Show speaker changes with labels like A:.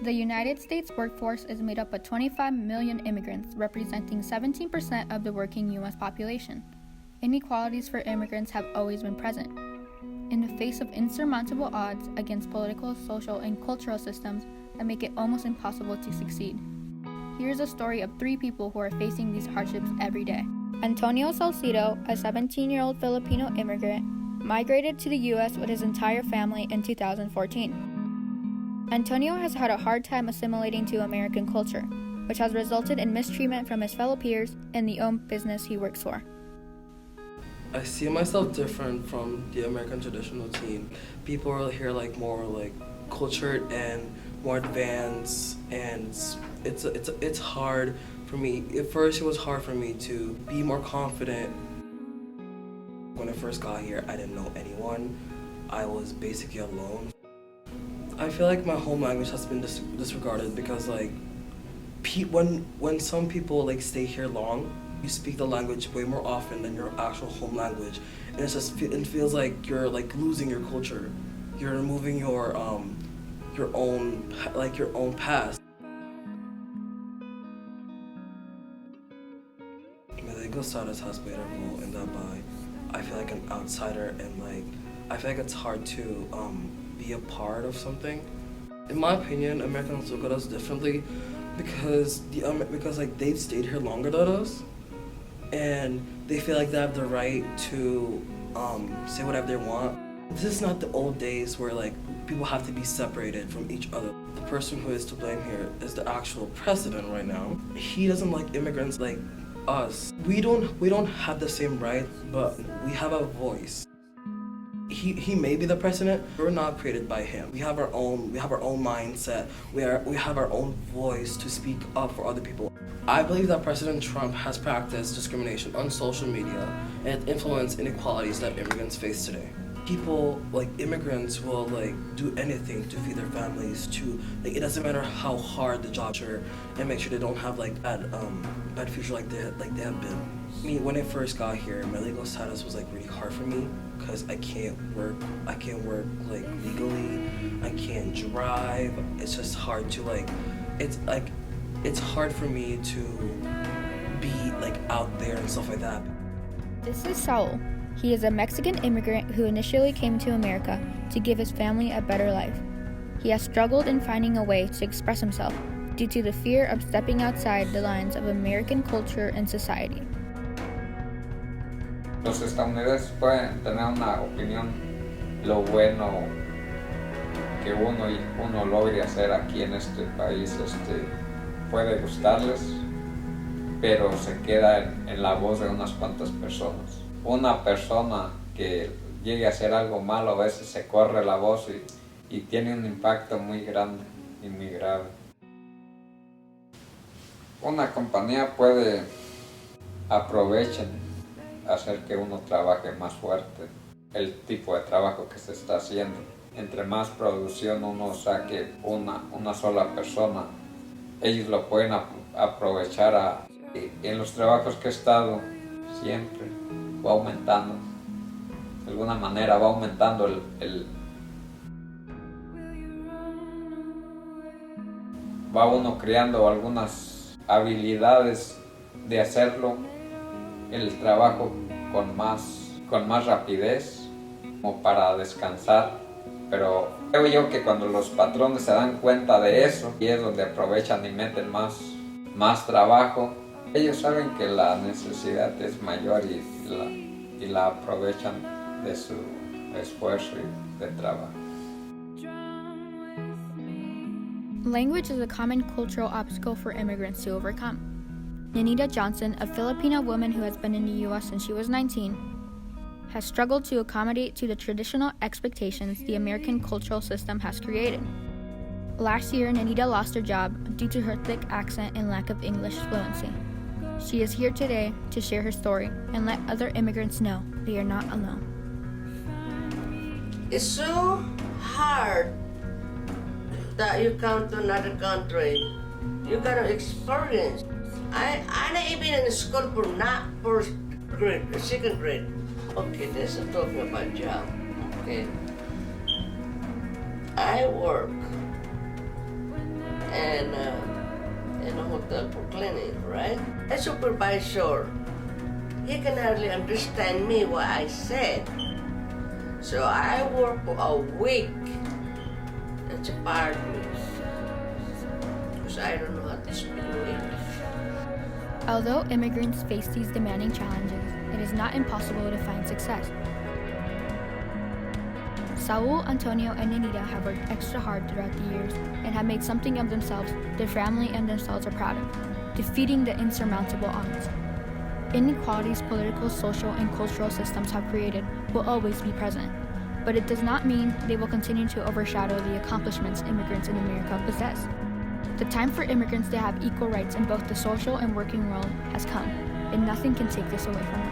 A: The United States workforce is made up of 25 million immigrants, representing 17% of the working U.S. population. Inequalities for immigrants have always been present. In the face of insurmountable odds against political, social, and cultural systems that make it almost impossible to succeed. Here's a story of 3 people who are facing these hardships every day. Antonio Salcedo, a 17-year-old Filipino immigrant, migrated to the U.S. with his entire family in 2014. Antonio has had a hard time assimilating to American culture, which has resulted in mistreatment from his fellow peers and the own business he works for.
B: I see myself different from the American traditional teen. People are here more cultured and more advanced, and it's hard for me. At first, it was hard for me to be more confident. When I first got here, I didn't know anyone. I was basically alone. I feel like my home language has been disregarded because when some people stay here long, you speak the language way more often than your actual home language, and it feels like you're losing your culture. You're removing your own past. My legal status has played a role in that I feel like an outsider, and I feel like it's hard to be a part of something. In my opinion, Americans look at us differently because they've stayed here longer than us, and they feel like they have the right to say whatever they want. This is not the old days where people have to be separated from each other. The person who is to blame here is the actual president right now. He doesn't like immigrants like us. We don't have the same rights, but we have a voice. He may be the president. We're not created by him. We have our own mindset. We have our own voice to speak up for other people. I believe that President Trump has practiced discrimination on social media and influenced inequalities that immigrants face today. People immigrants will do anything to feed their families. It doesn't matter how hard the jobs are, and make sure they don't have bad future like they have been. When I first got here, my legal status was really hard for me because I can't work legally. I can't drive. It's just hard to it's hard for me to be out there and stuff like that.
A: This is Saul. He is a Mexican immigrant who initially came to America to give his family a better life. He has struggled in finding a way to express himself due to the fear of stepping outside the lines of American culture and society.
C: Los estadounidenses pueden tener una opinión lo bueno que uno logre hacer aquí en este país, puede gustarles, pero se queda en la voz de unas cuantas personas. Una persona que llegue a hacer algo malo a veces se corre la voz y tiene un impacto muy grande y muy grave. Una compañía puede aprovechar hacer que uno trabaje más fuerte, el tipo de trabajo que se está haciendo. Entre más producción uno saque una sola persona, ellos lo pueden aprovechar. Y en los trabajos que he estado siempre va aumentando, de alguna manera va aumentando va uno creando algunas habilidades de hacerlo el trabajo con más rapidez, como para descansar. Pero creo yo que cuando los patrones se dan cuenta de eso, y es donde aprovechan y meten más trabajo, ellos saben que la necesidad es mayor y la aprovechan de su esfuerzo y de trabajo.
A: Language is a common cultural obstacle for immigrants to overcome. Nenita Johnson, a Filipino woman who has been in the U.S. since she was 19, has struggled to accommodate to the traditional expectations the American cultural system has created. Last year, Nenita lost her job due to her thick accent and lack of English fluency. She is here today to share her story and let other immigrants know they are not alone.
D: It's so hard that you come to another country. You gotta experience. I'm not even in school for not first grade, second grade. Okay, this is talking about job. Okay. I work and in a hotel for cleaning, right? A supervisor, he can hardly understand me what I said. So I worked for a week and she fired me because I don't know how to speak English.
A: Although immigrants face these demanding challenges, it is not impossible to find success. Saul, Antonio, and Nenita have worked extra hard throughout the years and have made something of themselves their family and themselves are proud of, defeating the insurmountable odds. Inequalities political, social, and cultural systems have created will always be present, but it does not mean they will continue to overshadow the accomplishments immigrants in America possess. The time for immigrants to have equal rights in both the social and working world has come, and nothing can take this away from them.